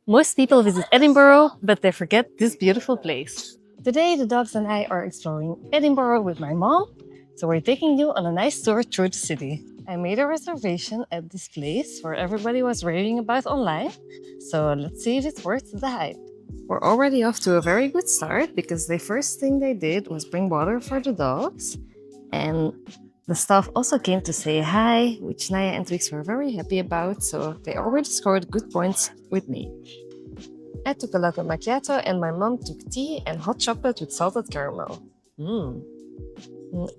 Most people visit Edinburgh, but they forget this beautiful place. Today, the dogs and I are exploring Edinburgh with my mom, so we're taking you on a nice tour through the city. I made a reservation at this place where everybody was raving about online, so let's see if it's worth the hype. We're already off to a very good start because the first thing they did was bring water for the dogs, and the staff also came to say hi, which Naya and Twix were very happy about, so they already scored good points with me. I took a latte macchiato and my mom took tea and hot chocolate with salted caramel.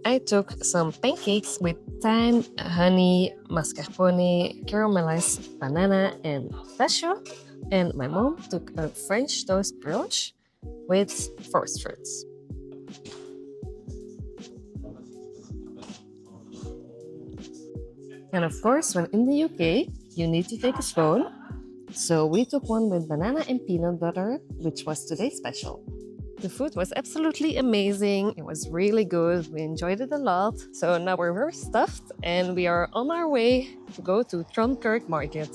I took some pancakes with thyme, honey, mascarpone, caramelized banana, and pistachio. And my mom took a French toast brioche with forest fruits. And of course, when in the UK, you need to take a scone. So we took one with banana and peanut butter, which was today's special. The food was absolutely amazing. It was really good. We enjoyed it a lot. So now we're very stuffed and we are on our way to go to Tron Kirk Market.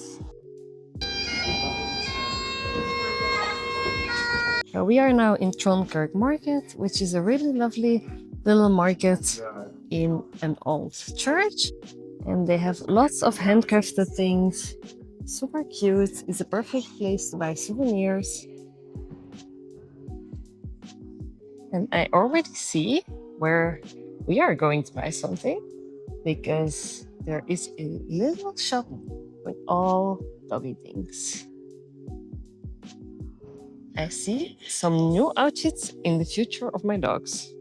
So we are now in Tron Kirk Market, which is a really lovely little market in an old church. And they have lots of handcrafted things. Super cute. It's a perfect place to buy souvenirs. And I already see where we are going to buy something because there is a little shop with all doggy things. I see some new outfits in the future of my dogs.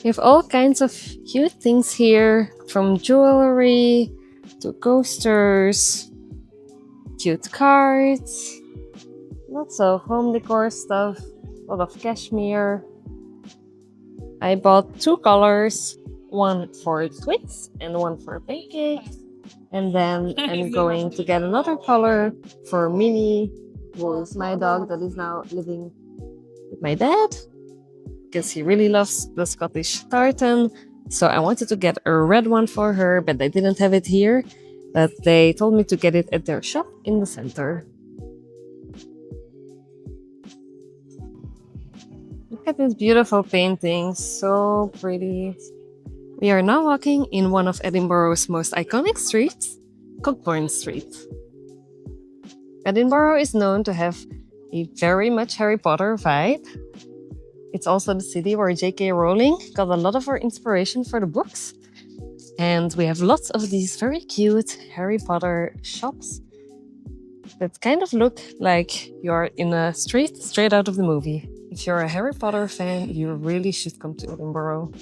We have all kinds of cute things here, from jewelry to coasters, cute cards, lots of home decor stuff, a lot of cashmere. I bought two colors, one for Twix and one for Pancake. And then I'm going to get another color for Minnie, who is my dog that is now living with my dad, because he really loves the Scottish Tartan. So I wanted to get a red one for her, but they didn't have it here. But they told me to get it at their shop in the center. Look at this beautiful painting, so pretty. We are now walking in one of Edinburgh's most iconic streets, Cockburn Street. Edinburgh is known to have a very much Harry Potter vibe. It's also the city where J.K. Rowling got a lot of her inspiration for the books. And we have lots of these very cute Harry Potter shops that kind of look like you're in a street straight out of the movie. If you're a Harry Potter fan, you really should come to Edinburgh.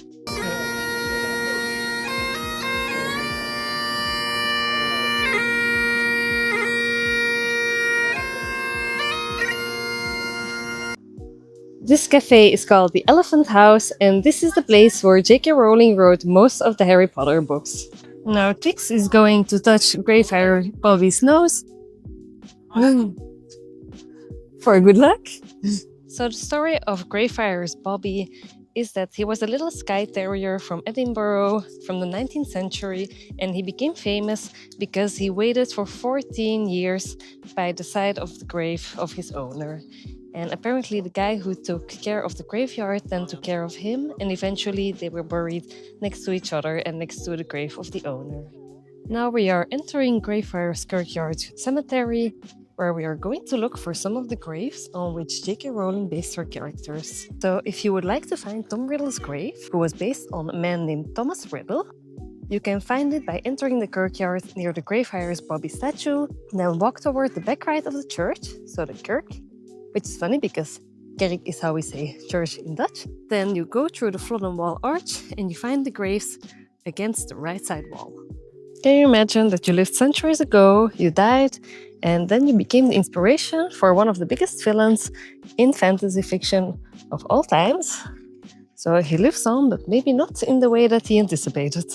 This cafe is called the Elephant House, and this is the place where J.K. Rowling wrote most of the Harry Potter books. Now Twix is going to touch Greyfriars Bobby's nose for good luck. So the story of Greyfriars Bobby is that he was a little Skye Terrier from Edinburgh from the 19th century, and he became famous because he waited for 14 years by the side of the grave of his owner. And apparently the guy who took care of the graveyard then took care of him, and eventually they were buried next to each other and next to the grave of the owner. Now we are entering Greyfriars Kirkyard Cemetery, where we are going to look for some of the graves on which J.K. Rowling based her characters. So if you would like to find Tom Riddle's grave, who was based on a man named Thomas Riddle, you can find it by entering the kirkyard near the Greyfriars Bobby statue, then walk toward the back right of the church, so the Kirk, which is funny because kerk is how we say church in Dutch. Then you go through the Flodden Wall arch and you find the graves against the right side wall. Can you imagine that you lived centuries ago, you died, and then you became the inspiration for one of the biggest villains in fantasy fiction of all times? So he lives on, but maybe not in the way that he anticipated.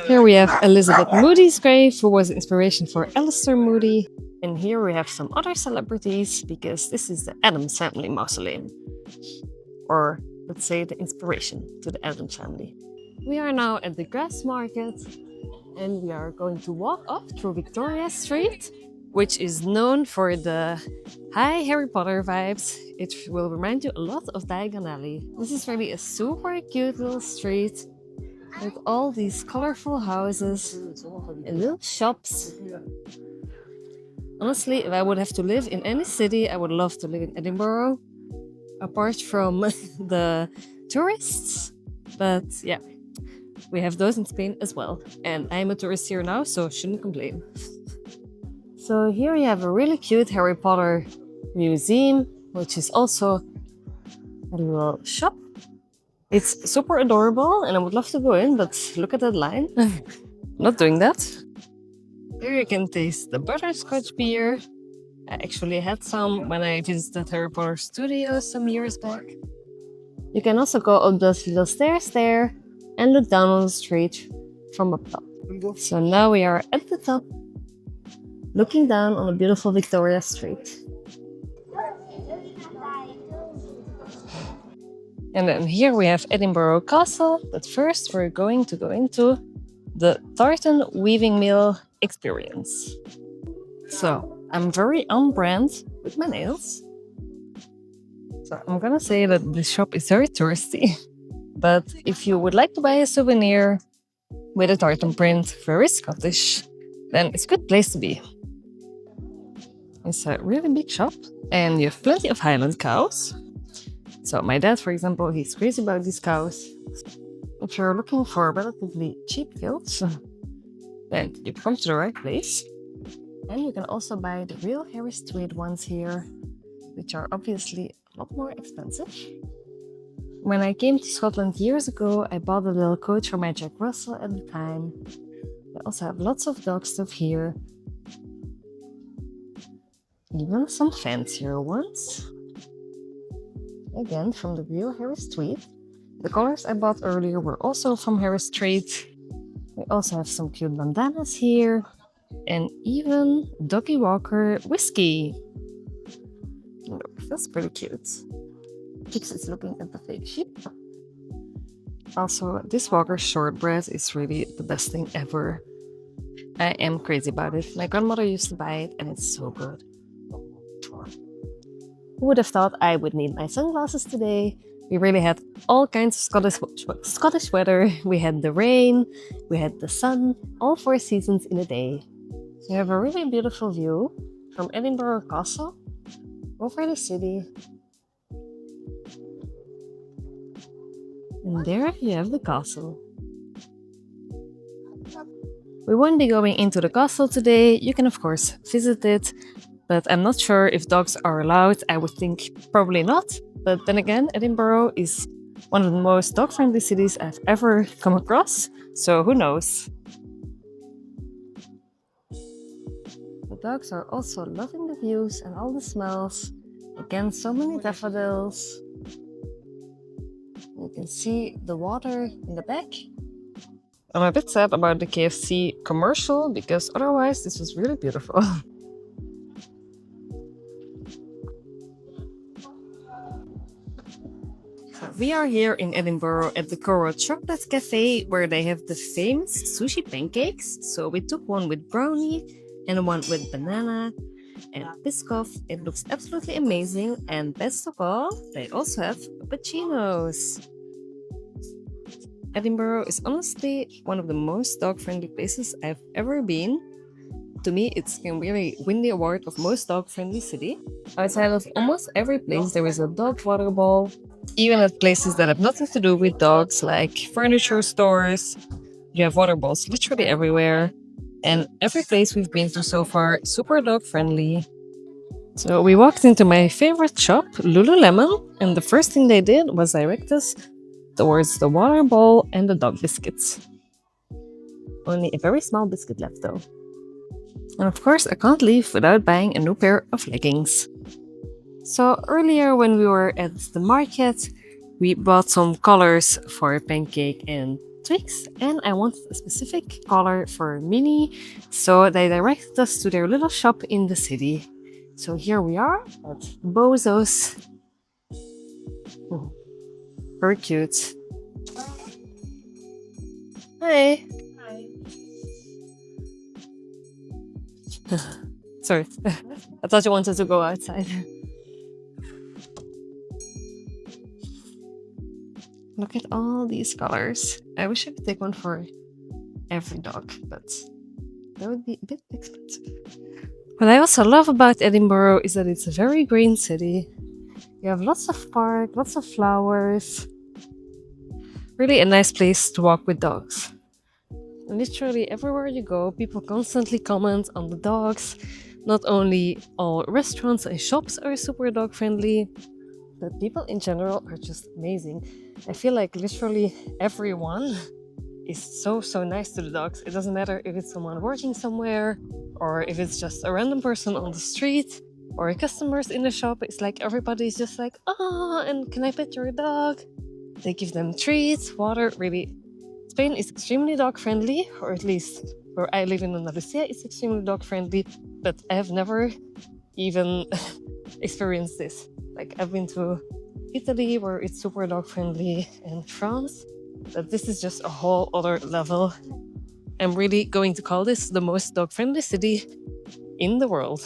Here we have Elizabeth Moody's grave, who was the inspiration for Alistair Moody. And here we have some other celebrities, because this is the Addams Family Mausoleum. Or let's say the inspiration to the Addams Family. We are now at the Grass Market, and we are going to walk up through Victoria Street which is known for the high Harry Potter vibes. It will remind you a lot of Diagon Alley. This is really a super cute little street with all these colorful houses and little shops. Honestly, if I would have to live in any city, I would love to live in Edinburgh, apart from the tourists. But yeah, we have those in Spain as well. And I'm a tourist here now, so shouldn't complain. So here you have a really cute Harry Potter museum, which is also a little shop. It's super adorable and I would love to go in, but look at that line. Not doing that. Here you can taste the butterscotch beer. I actually had some when I visited Harry Potter Studios some years back. You can also go up those little stairs there and look down on the street from up top. So now we are at the top, looking down on the beautiful Victoria Street. And then here we have Edinburgh Castle, but first we're going to go into the Tartan weaving mill experience. So I'm very on brand with my nails. So I'm gonna say that this shop is very touristy. But if you would like to buy a souvenir with a tartan print, very Scottish, then it's a good place to be. It's a really big shop and you have plenty of Highland cows. So my dad, for example, he's crazy about these cows. If you're looking for relatively cheap kilts, then you come to the right place. And you can also buy the real Harry Street ones here, which are obviously a lot more expensive. When I came to Scotland years ago, I bought a little coat for my Jack Russell at the time. I also have lots of dog stuff here. Even some fancier ones. Again, from the real Harry Street. The colors I bought earlier were also from Harry Street. We also have some cute bandanas here. And even Doggy Walker whiskey. Look, that's pretty cute. Pix is looking at the fake sheep. Also, this Walker shortbread is really the best thing ever. I am crazy about it. My grandmother used to buy it and it's so good. Who would have thought I would need my sunglasses today? We really had all kinds of Scottish weather. We had the rain, we had the sun, all 4 seasons in a day. So you have a really beautiful view from Edinburgh Castle over the city. And there you have the castle. We won't be going into the castle today. You can of course visit it, but I'm not sure if dogs are allowed. I would think probably not. But then again, Edinburgh is one of the most dog-friendly cities I've ever come across, so who knows? The dogs are also loving the views and all the smells. Again, so many daffodils. You can see the water in the back. I'm a bit sad about the KFC commercial because otherwise this was really beautiful. We are here in Edinburgh at the Coro Chocolate Cafe where they have the famous sushi pancakes. So we took one with brownie and one with banana and biscoff. It looks absolutely amazing, and best of all, they also have cappuccinos. Edinburgh is honestly one of the most dog-friendly places I've ever been. To me, it can really win the award of most dog-friendly city. Outside of almost every place, there is a dog water bowl. Even at places that have nothing to do with dogs, like furniture stores, you have water bowls literally everywhere. And every place we've been to so far is super dog-friendly. So we walked into my favorite shop, Lululemon, and the first thing they did was direct us towards the water bowl and the dog biscuits. Only a very small biscuit left though. And of course, I can't leave without buying a new pair of leggings. So earlier when we were at the market, we bought some colors for pancake and Twix, and I wanted a specific color for Minnie, so they directed us to their little shop in the city. So here we are at Bowzos. Very cute. Hi. Sorry, I thought you wanted to go outside. Look at all these colors. I wish I could take one for every dog, but that would be a bit expensive. What I also love about Edinburgh is that it's a very green city. You have lots of park, lots of flowers. Really a nice place to walk with dogs. Literally everywhere you go, people constantly comment on the dogs. Not only all restaurants and shops are super dog friendly, but people in general are just amazing. I feel like literally everyone is so nice to the dogs. It doesn't matter if it's someone working somewhere or if it's just a random person on the street or customers in the shop. It's like everybody's just like, oh, and can I pet your dog? They give them treats, water. Really, Spain is extremely dog friendly, or at least where I live in Andalusia, it's extremely dog friendly. But I have never even experienced this. Like I've been to Italy where it's super dog friendly, and France, but this is just a whole other level. I'm really going to call this the most dog friendly city in the world.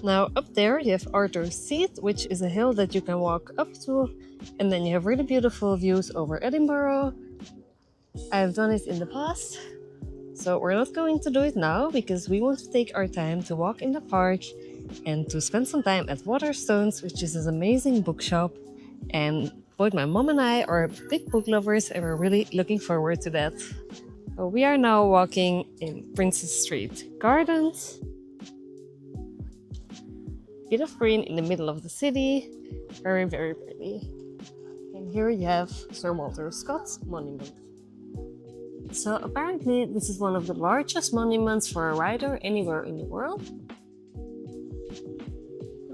Now up there you have Arthur's Seat, which is a hill that you can walk up to, and then you have really beautiful views over Edinburgh. I've done it in the past, so we're not going to do it now because we want to take our time to walk in the park and to spend some time at Waterstones, which is this amazing bookshop. And both my mom and I are big book lovers and we're really looking forward to that. So we are now walking in Princess Street Gardens. Bit of green in the middle of the city. Very, very pretty. And here you have Sir Walter Scott's monument. So apparently this is one of the largest monuments for a rider anywhere in the world.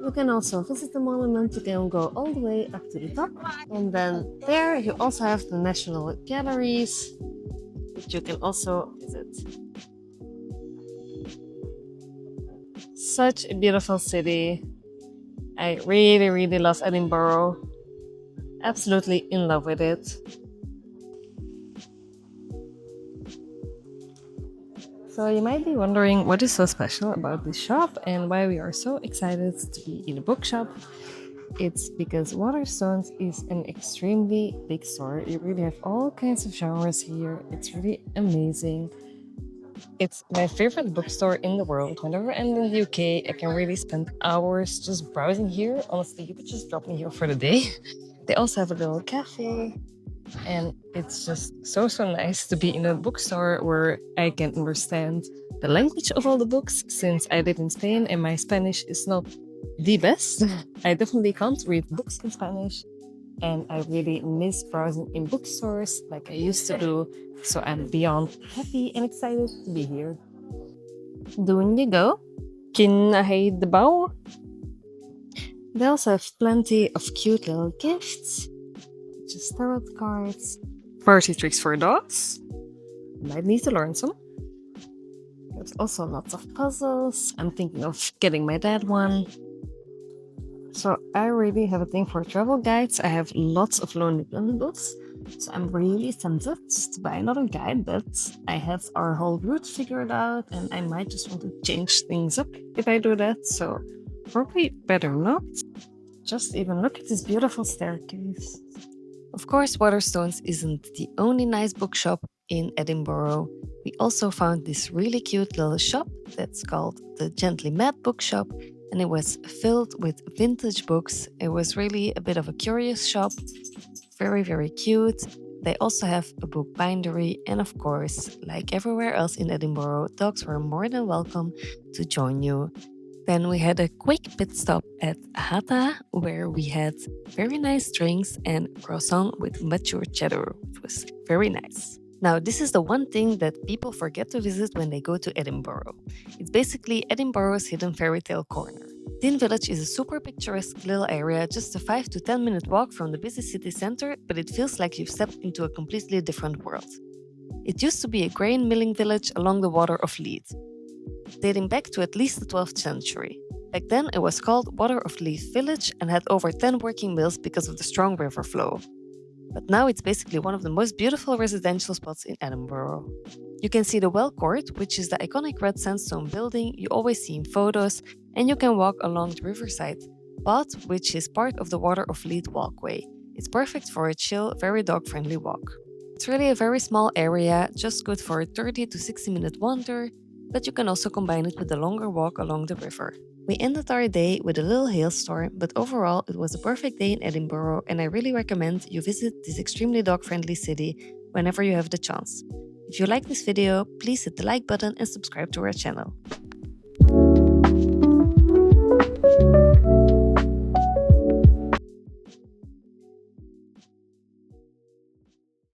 You can also visit the monument. You can go all the way up to the top. And then there you also have the National Galleries, which you can also visit. Such a beautiful city. I really, really love Edinburgh. Absolutely in love with it. So you might be wondering what is so special about this shop and why we are so excited to be in a bookshop. It's because Waterstones is an extremely big store. You really have all kinds of genres here. It's really amazing. It's my favorite bookstore in the world. Whenever I'm in the UK, I can really spend hours just browsing here. Honestly, you could just drop me here for the day. They also have a little cafe. And it's just so nice to be in a bookstore where I can understand the language of all the books, since I live in Spain and my Spanish is not the best. I definitely can't read books in Spanish, and I really miss browsing in bookstores like I used to do, so I'm beyond happy and excited to be here. Doon you go. Kinahay the bow. They also have plenty of cute little gifts. Just tarot cards, party tricks for dogs. Might need to learn some. There's also lots of puzzles. I'm thinking of getting my dad one. So I really have a thing for travel guides. I have lots of Lonely Planet books, so I'm really tempted to buy another guide, but I have our whole route figured out and I might just want to change things up if I do that, so probably better not. Just even look at this beautiful staircase. Of course, Waterstones isn't the only nice bookshop in Edinburgh. We also found this really cute little shop that's called the Gently Mad Bookshop, and it was filled with vintage books. It was really a bit of a curious shop, very cute. They also have a book bindery, and of course, like everywhere else in Edinburgh, dogs were more than welcome to join you. Then we had a quick pit stop at Hata, where we had very nice drinks and croissant with mature cheddar, which was very nice. Now, this is the one thing that people forget to visit when they go to Edinburgh. It's basically Edinburgh's hidden fairy tale corner. Dean Village is a super picturesque little area, just a 5 to 10 minute walk from the busy city centre, but it feels like you've stepped into a completely different world. It used to be a grain milling village along the water of Leith, dating back to at least the 12th century. Back then, it was called Water of Leith Village and had over 10 working mills because of the strong river flow. But now it's basically one of the most beautiful residential spots in Edinburgh. You can see the Well Court, which is the iconic red sandstone building you always see in photos, and you can walk along the riverside path, which is part of the Water of Leith Walkway. It's perfect for a chill, very dog-friendly walk. It's really a very small area, just good for a 30 to 60-minute wander, but you can also combine it with a longer walk along the river. We ended our day with a little hailstorm, but overall it was a perfect day in Edinburgh, and I really recommend you visit this extremely dog-friendly city whenever you have the chance. If you like this video, please hit the like button and subscribe to our channel.